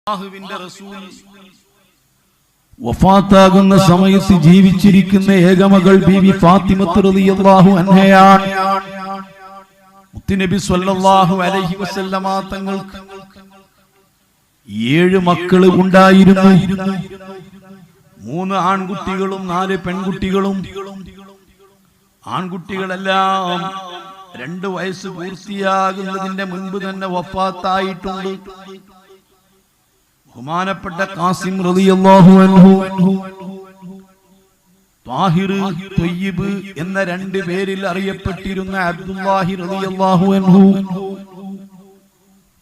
അല്ലാഹുവിന്റെ റസൂൽ വഫാത്താകുന്ന സമയത്ത് ജീവിച്ചിരിക്കുന്ന ഏകമകൾ ബീവി ഫാത്തിമത്ത് റളിയല്ലാഹു അൻഹയാണ്. മുത്തുനബി സ്വല്ലല്ലാഹു അലൈഹി വസല്ലമ തങ്ങൾക്ക് 7 മക്കൾ ഉണ്ടായിരുന്നു. 3 ആൺകുട്ടികളും 4 പെൺകുട്ടികളും. ആൺകുട്ടികളെല്ലാം 2 വയസ്സ് പൂർത്തിയാകുന്നതിന്റെ മുൻപ് തന്നെ വഫാത്തായിട്ടുണ്ട്. ബഹുമാനപ്പെട്ട ഖാസിം റളിയല്ലാഹു അൻഹു, ത്വാഹിർ, ത്വയ്യിബ് എന്ന 2 പേരിൽ അറിയപ്പെട്ടിരുന്ന അബ്ദുല്ലാഹി റളിയല്ലാഹു അൻഹു,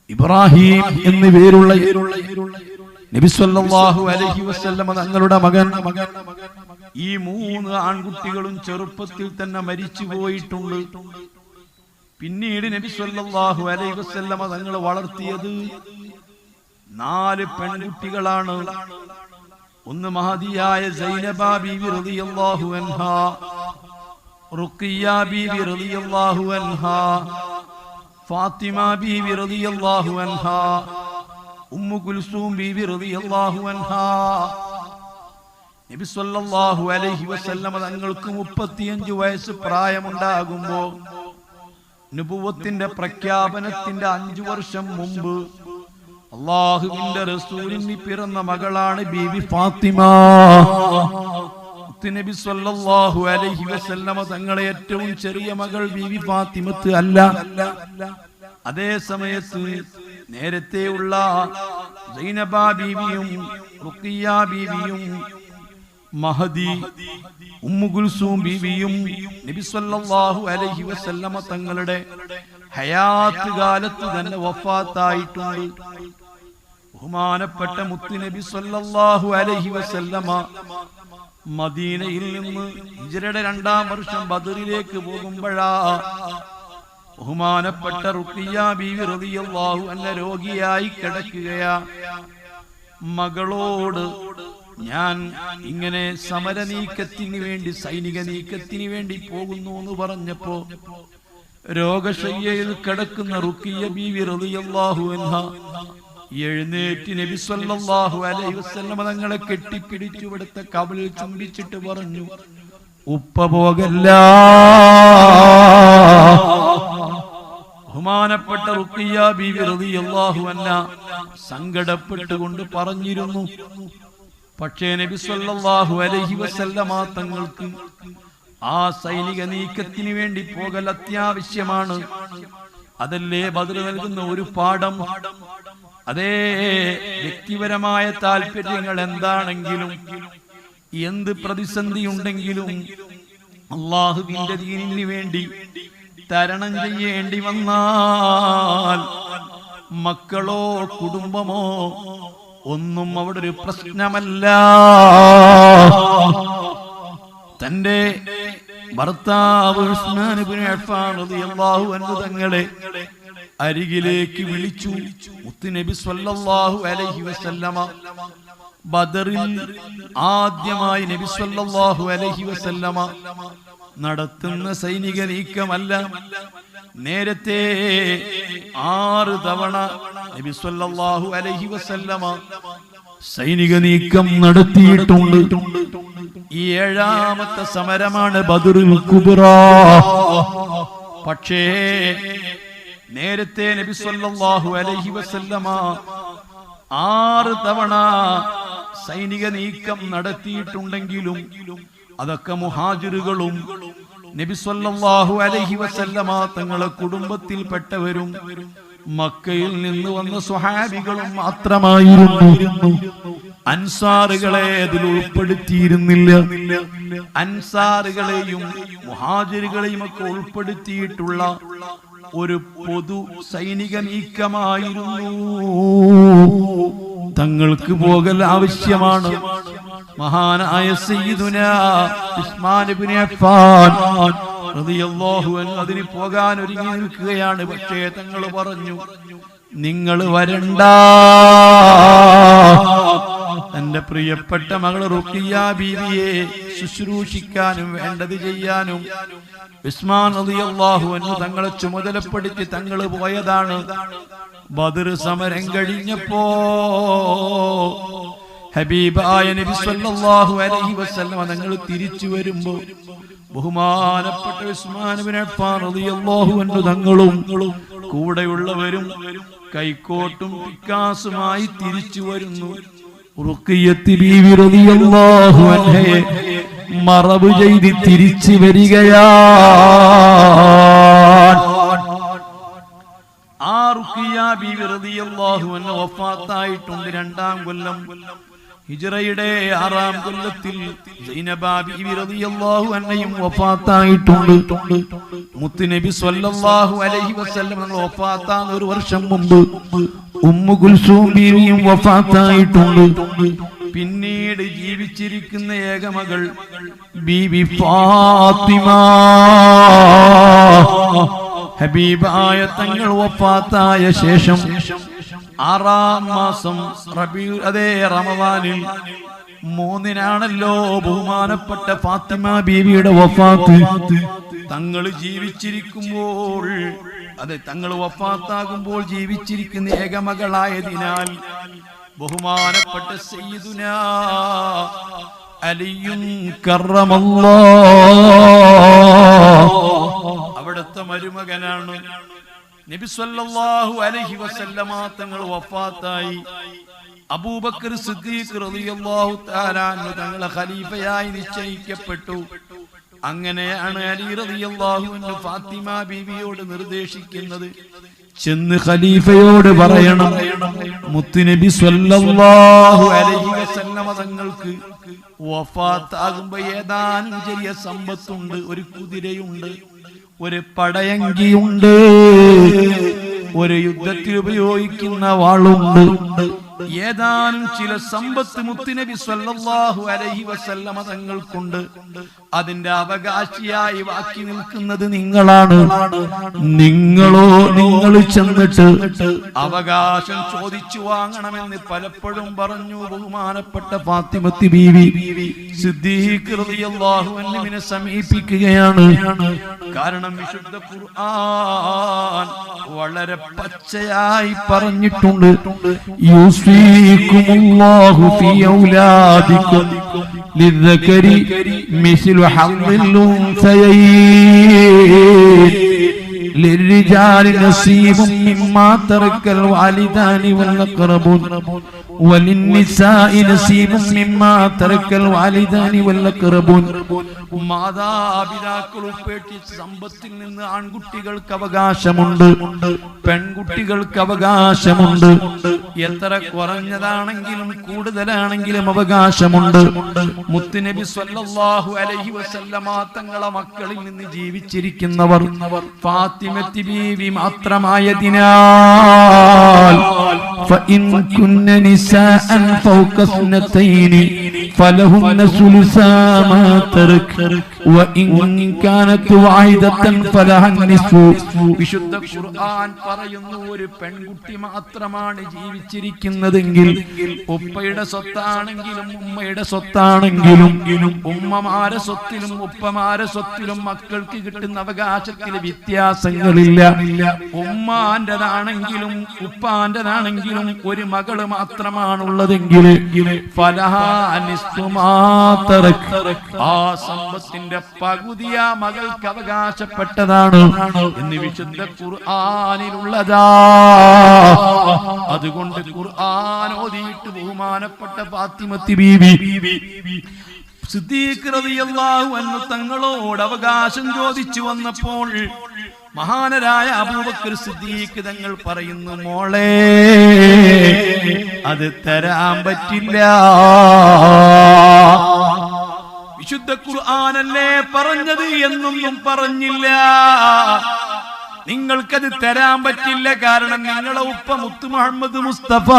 ഇബ്രാഹിം എന്ന പേരുള്ള നബി സല്ലല്ലാഹു അലൈഹി വസല്ലം തങ്ങളുടെ മകൻ. ഈ 3 ആൺകുട്ടികളും ചെറുപ്പത്തിൽ തന്നെ മരിച്ചു പോയിട്ടുണ്ട്. പിന്നീട് നബി സല്ലല്ലാഹു അലൈഹി വസല്ലം തങ്ങൾ വളർത്തിയത് 4 പെൺകുട്ടികളാണ്. ഒന്ന് മഹദിയായ സൈനബ ബീവി റളിയല്ലാഹു അൻഹാ, റുഖിയ ബീവി റളിയല്ലാഹു അൻഹാ, ഫാത്തിമ ബീവി റളിയല്ലാഹു അൻഹാ, ഉമ്മു കുൽസൂം ബീവി റളിയല്ലാഹു അൻഹാ. നബി സല്ലല്ലാഹു അലൈഹി വസല്ലം തങ്ങൾക്ക് 35 വയസ്സ് പ്രായമുണ്ടാകുമ്പോൾ നബുവത്തിന്റെ പ്രഖ്യാപനത്തിന്റെ 5 വർഷം മുമ്പ് അല്ലാഹുവിന്റെ റസൂലിന് പിറന്ന മകളാണ് ബീവി ഫാത്തിമ. നബി സല്ലല്ലാഹു അലൈഹി വസല്ലം തങ്ങളെ ഏറ്റവും ചെറിയ മകൾ ബീവി ഫാത്തിമത്ത് അല്ല. അതേ സമയത്ത് നേരത്തെയുള്ള സൈനബ ബീവിയും റുഖിയ ബീവിയും മഹദി, ഉമ്മു കുൽസൂം ബീവിയും നബി സല്ലല്ലാഹു അലൈഹി വസല്ലം തങ്ങളുടെ ഹയാത്ത് കാലത്ത് തന്നെ വഫാത്തായിട്ടുണ്ട്. ബഹുമാനപ്പെട്ട മുത്തുനബി സല്ലല്ലാഹു അലൈഹി വസല്ലമ മദീനയിൽ നിന്ന് ഹിജ്റയുടെ 2-ാം വർഷം ബദറിലേക്ക് പോകുമ്പോഴാ ബഹുമാനപ്പെട്ട റുഖിയ ബീവി റളിയല്ലാഹു അൻഹ രോഗിയായി കിടക്കുകയാ. മകളോട് ഞാൻ ഇങ്ങനെ സമര നീക്കത്തിന് വേണ്ടി, സൈനിക നീക്കത്തിന് വേണ്ടി പോകുന്നു എന്ന് പറഞ്ഞപ്പോ രോഗശയ്യയിൽ കിടക്കുന്ന റുഖിയ ബീവി റളിയല്ലാഹു അൻഹ എഴുന്നേറ്റ് നബി സല്ലല്ലാഹു അലൈഹി വസല്ലം തങ്ങളെ കെട്ടിപ്പിടിച്ചു ഇവിടുത്തെ കവിളിൽ ചുംബിച്ചിട്ട് പറഞ്ഞു, ഉപ്പ പോകല്ല. ബഹുമാനപ്പെട്ട റുഖിയ ബീവി റളിയല്ലാഹു അൻഹ സങ്കടപ്പെട്ടുകൊണ്ട് പറഞ്ഞിരുന്നു. പക്ഷേ നബി സല്ലല്ലാഹു അലൈഹി വസല്ലമ തങ്ങൾക്ക് ആ സൈനിക നീക്കത്തിന് വേണ്ടി പോകൽ അത്യാവശ്യമാണ്. അതല്ലേ ബദർ നൽകുന്ന ഒരു പാഠം. അതേ, വ്യക്തിപരമായ താല്പര്യങ്ങൾ എന്താണെങ്കിലും, എന്ത് പ്രതിസന്ധി ഉണ്ടെങ്കിലും അല്ലാഹുവിന്റെ ദീനിന് വേണ്ടി തരണം ചെയ്യേണ്ടി വന്നാൽ മക്കളോ കുടുംബമോ ഒന്നും അവിടെ ഒരു പ്രശ്നമല്ല. തന്റെ ഭർത്താവ് ഉസ്മാൻ ഇബ്നു അഫ്ഫാൻ റളിയല്ലാഹു അൻഹു തങ്ങളെ അരികിലേക്ക് വിളിച്ചു. മുത്തുനബി സ്വല്ലല്ലാഹു അലൈഹി വസല്ലമ ബദറിൽ ആദ്യമായി നബി സ്വല്ലല്ലാഹു അലൈഹി വസല്ലമ നടത്തുന്ന സൈനിക നീക്കമല്ല. നേരത്തെ 6 തവണ നബി സ്വല്ലല്ലാഹു അലൈഹി വസല്ലമ സൈനിക നീക്കം നടത്തിയിട്ടുണ്ട്. ഈ 7ാമത്തെ സമരമാണ് ബദറുൽ കുബ്ര. പക്ഷേ നേരത്തെ നബി സല്ലല്ലാഹു അലൈഹി വസല്ലമ 6 തവണ സൈനിക നീക്കം നടത്തിയിട്ടുണ്ടെങ്കിലും അതൊക്കെ മുഹാജിറുകളും നബി സല്ലല്ലാഹു അലൈഹി വസല്ലമ തങ്ങളെ കുടുംബത്തിൽപ്പെട്ടവരും മക്കയിൽ നിന്ന് വന്ന സ്വഹാബികളും മാത്രമായിരുന്നു. അൻസാറുകളെ അതിൽ ഉൾപ്പെടുത്തിയിരുന്നില്ല. അൻസാറുകളെയും മുഹാജിറുകളെയും ഒക്കെ ഉൾപ്പെടുത്തിയിട്ടുള്ള ഒരു പൊതു സൈനിക നീക്കമായിരുന്നു. തങ്ങൾക്ക് പോകൽ ആവശ്യമാണ്. മഹാനായ സയ്യിദുനാ ഉസ്മാൻ ഇബ്നു അഫ്ഫാൻ റളിയല്ലാഹു അൻഹു അതിന് പോകാൻ ഒരുങ്ങി നിൽക്കുകയാണ്. പക്ഷേ തങ്ങൾ പറഞ്ഞു, നിങ്ങൾ വരണ്ട. തന്റെ പ്രിയപ്പെട്ട മകൾ റുഖിയ ബീവിയെ ശുശ്രൂഷിക്കാനും വേണ്ടത് ചെയ്യാനും ഉസ്മാൻ റളിയല്ലാഹു അൻഹു തങ്ങളെ ചുമതലപ്പെടുത്തി തങ്ങൾ പോയതാണ്. ബദർ സമരം കഴിഞ്ഞപ്പോ ഹബീബായ നബി സല്ലല്ലാഹു അലൈഹി വസല്ലം തങ്ങൾ തിരിച്ചു വരുമ്പോ ബഹുമാനപ്പെട്ട ഉസ്മാൻ ഇബ്നു അഫ്ഫാൻ റളിയല്ലാഹു അൻഹു തങ്ങളും കൂടെയുള്ളവരും കൈക്കോട്ടും പിക്കാസുമായി തിരിച്ചു വരുന്നു. റുഖിയ്യത്ത് ബീവി റളിയല്ലാഹു അൻഹയെ മറവ് ചെയ്ത് തിരിച്ചു വരികയാണ്. ആ റുഖിയ്യ ബീവി റളിയല്ലാഹു അൻഹ വഫാത്തായിട്ടുണ്ട്. 2-ാം കൊല്ലം ഹിജ്റയുടെ 6-ാം കൊല്ലത്തിൽ സൈനബ ബീവി റളിയല്ലാഹു അൻഹയും വഫാത്തായിട്ടുണ്ട്. മുത്തുനബി സ്വല്ലല്ലാഹു അലൈഹി വസല്ലം വഫാത്താൻ 1 വർഷം മുമ്പ് ഉമ്മു കുൽസൂം ബീവിയും വഫാത്തായിട്ടുണ്ട്. പിന്നീട് ജീവിച്ചിരിക്കുന്ന ഏകമകൾ ബീവി ഫാത്തിമ. ഹബീബായ തങ്ങൾ വഫാത്തായ ശേഷം 6-ാം മാസം റമദാനിൽ 3-നാണല്ലോ ബഹുമാനപ്പെട്ട ഫാത്തിമ ബീവിയുടെ വഫാത്ത്. തങ്ങൾ ജീവിച്ചിരിക്കുമ്പോൾ തങ്ങൾ വഫാത്താകുമ്പോൾ ജീവിച്ചിരിക്കുന്ന ഏകമകളായതിനാൽ ബഹുമാനപ്പെട്ട സയ്യിദുനാ അലിയും കറമല്ലാഹ് അവിടുത്തെ മരുമകനാണ്. നബി സല്ലല്ലാഹു അലൈഹി വസല്ലമ തങ്ങൾ വഫാത്തായി. അബൂബക്കർ സിദ്ദീഖ് റളിയല്ലാഹു തആല അൻഹു തങ്ങളെ ഖലീഫയായി നിശ്ചയിക്കപ്പെട്ടു. അങ്ങനെയാണ് അലി റളിയല്ലാഹു അൻഹു ഫാത്തിമ ബീവിയോട് നിർദ്ദേശിക്കുന്നത്, ചെന്ന് ഖലീഫയോട് പറയണം, മുത്തുനബി സല്ലല്ലാഹു അലൈഹി വസല്ലമ തങ്ങൾക്ക് വഫാത്താകുമ്പോ ഏതാനും ചെറിയ സമ്പത്തുണ്ട്, ഒരു കുതിരയുണ്ട്, ഒരു പടയങ്കിയുണ്ട്, ഒരു യുദ്ധത്തിൽ ഉപയോഗിക്കുന്ന വാളുണ്ട്, ഏതാനും ചില സമ്പത്ത് മുത്തുനബി സല്ലല്ലാഹു അലൈഹി വസല്ലമ തങ്ങൾക്കുണ്ട്. അതിന്റെ അവകാശിയായി ബാക്കി നിൽക്കുന്നത് നിങ്ങളാണ്. നിങ്ങൾ ചെന്നിട്ട് അവകാശം ചോദിച്ചു വാങ്ങണമെന്ന് പലപ്പോഴും പറഞ്ഞു ബഹുമാനപ്പെട്ട ഫാത്തിമത്ത് ബീവി. സിദ്ദീഖ് റളിയല്ലാഹു അൻഹുവിനെ സമീപിക്കുകയാണ്. കാരണം വിശുദ്ധ ഖുർആൻ വളരെ പച്ചയായി പറഞ്ഞിട്ടുണ്ട്, യൂസികുമുല്ലാഹു ഫീ ഔലാദികും ലിദ്ദകരി മിസ്ലു ഹദ്ദിൽ ഉൻസയൈൻ للرجال نصيب مما ترك الوالدان والأقربون وللنساء نصيب مما ترك الوالدان والأقربون. മാതാപിതാക്കൾ ഉപേക്ഷിച്ച സമ്പത്തിൽ നിന്ന് ആൺകുട്ടികൾക്ക് അവകാശമുണ്ട്, പെൺകുട്ടികൾക്ക് അവകാശമുണ്ട്. എത്ര കുറഞ്ഞതാണെങ്കിലും കൂടുതലാണെങ്കിലും അവകാശമുണ്ട്. മുത്തുനബി സ്വല്ലല്ലാഹു അലൈഹി വസല്ലമ തങ്ങളെ മക്കളിൽ നിന്ന് ജീവിച്ചിരിക്കുന്നവർ ഫാത്തിമത്ത് ബീവി മാത്രമായതിനാൽ فإن كن نساء فوق اثنتين فلهن ثلثا ما ترك وإن كانت واحدة فلها النصف. വിശുദ്ധ ഖുർആൻ പറയുന്നു, ഒരു പെൺകുട്ടി മാത്രമാണ് ജീവിച്ചിരിക്കുന്നതെങ്കിൽ ഉപ്പയുടെ സ്വത്താണെങ്കിലും ഉമ്മയുടെ സ്വത്താണെങ്കിലും ഉമ്മമാരെ സ്വത്തിലും ഉപ്പമാരെ സ്വത്തിലും മക്കൾക്ക് കിട്ടുന്ന അവകാശത്തിൽ വ്യത്യാസങ്ങളില്ല. ഉമ്മാന്റേതാണെങ്കിലും ഉപ്പാന്റേതാണെങ്കിലും ഒരു മകള് മാത്രമാണുള്ളതെങ്കിൽ ആ സമ്പത്തിന്റെ പകുതി ആ മകൾക്ക് അവകാശപ്പെട്ടതാണ് എന്ന് വിശുദ്ധ ഖുർആനിലുള്ളതാ. അതുകൊണ്ട് ഖുർആൻ ഓതിയിട്ട് ബഹുമാനപ്പെട്ട ഫാത്തിമത്ത് ബീവി സിദ്ദീഖ് റളിയല്ലാഹു അൻഹു തങ്ങളോട് അവകാശം ചോദിച്ചു വന്നപ്പോൾ മഹാനരായ അബൂബക്കർ സിദ്ദീഖ് തങ്ങൾ പറയുന്നു, മോളെ അത് തരാൻ പറ്റില്ല. വിശുദ്ധ ഖുർആനല്ലേ പറഞ്ഞത് എന്നൊന്നും പറഞ്ഞില്ല. നിങ്ങൾക്കത് തരാൻ പറ്റില്ല. കാരണം നിങ്ങളെ ഉപ്പ മുത്ത് മുഹമ്മദ് മുസ്തഫ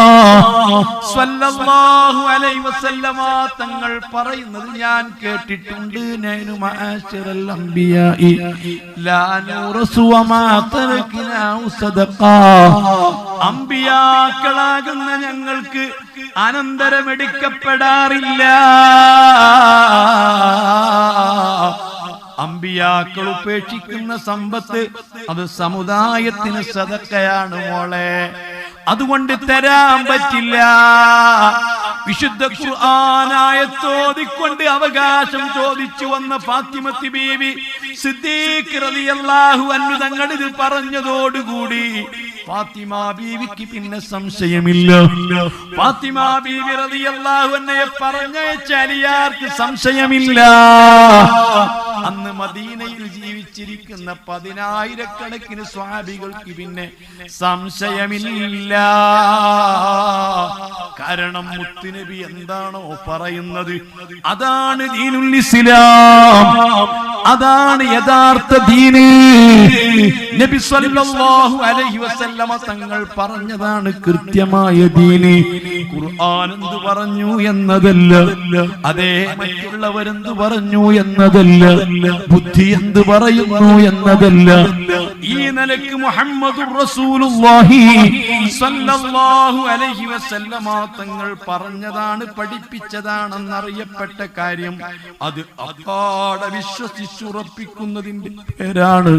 സ്വല്ലല്ലാഹു അലൈഹി വസല്ലമ തങ്ങൾ പറയുന്നത് ഞാൻ കേട്ടിട്ടുണ്ട്. നൈനു മഅശറൽ അംബിയാഇ ലാ നൂറസു വമാ തറക്നാ സദഖ. അംബിയാക്കളാകുന്ന ഞങ്ങൾക്ക് അനന്തരമെടുക്കപ്പെടാറില്ല. അമ്പിയാക്കൾ ഉപേക്ഷിക്കുന്ന സമ്പത്ത് അത് സമുദായത്തിന് സദഖയാണ് മോളെ. അതുകൊണ്ട് തരാൻ പറ്റില്ല. വിശുദ്ധ ഖുർആനായത്തോതിക്കൊണ്ട് അവകാശം ചോദിച്ചു വന്ന ഫാത്തിമത്തി ബീവി സിദ്ദീഖ് റളിയല്ലാഹു അൻഹു തങ്ങൾ ഇത് പറഞ്ഞതോടുകൂടി ഫാത്തിമ ബീവിക്ക് പിന്നെ സംശയമില്ല. ഫാത്തിമ ബീവി റളിയല്ലാഹു അൻഹയെ പറഞ്ഞയച്ചാൽ ആർക്ക് സംശയമില്ല. അന്ന് മദീനയിൽ ജീവിച്ചിരിക്കുന്ന 10,000 സ്വഹാബികൾക്ക് പിന്നെ സംശയമില്ല. കാരണം മുത്തുനബി എന്താണോ പറയുന്നത് അതാണ് ദീനുൽ ഇസ്ലാം, അതാണ് യഥാർത്ഥ ദീന്. നബി സല്ലല്ലാഹു അലൈഹി വസല്ലമ തങ്ങൾ പറഞ്ഞതാണ് കൃത്യമായ ദീന്. ഖുർആൻ എന്ത് പറഞ്ഞു എന്നതല്ല, അതേ മറ്റുള്ളവരെന്ത് പറഞ്ഞു എന്നതല്ല, ബുദ്ധി എന്ത് പറയുന്നു എന്നതല്ല. ഈ നിലയ്ക്ക് മുഹമ്മദുർ റസൂലുള്ളാഹി സ്വല്ലല്ലാഹു അലൈഹി വസല്ലമ തങ്ങൾ പറഞ്ഞതാണ്, പഠിപ്പിച്ചതാണെന്നറിയപ്പെട്ട കാര്യം അത് അപ്പാടെ വിശ്വസിച്ചുറപ്പിക്കുന്നതിന്റെ പേരാണ്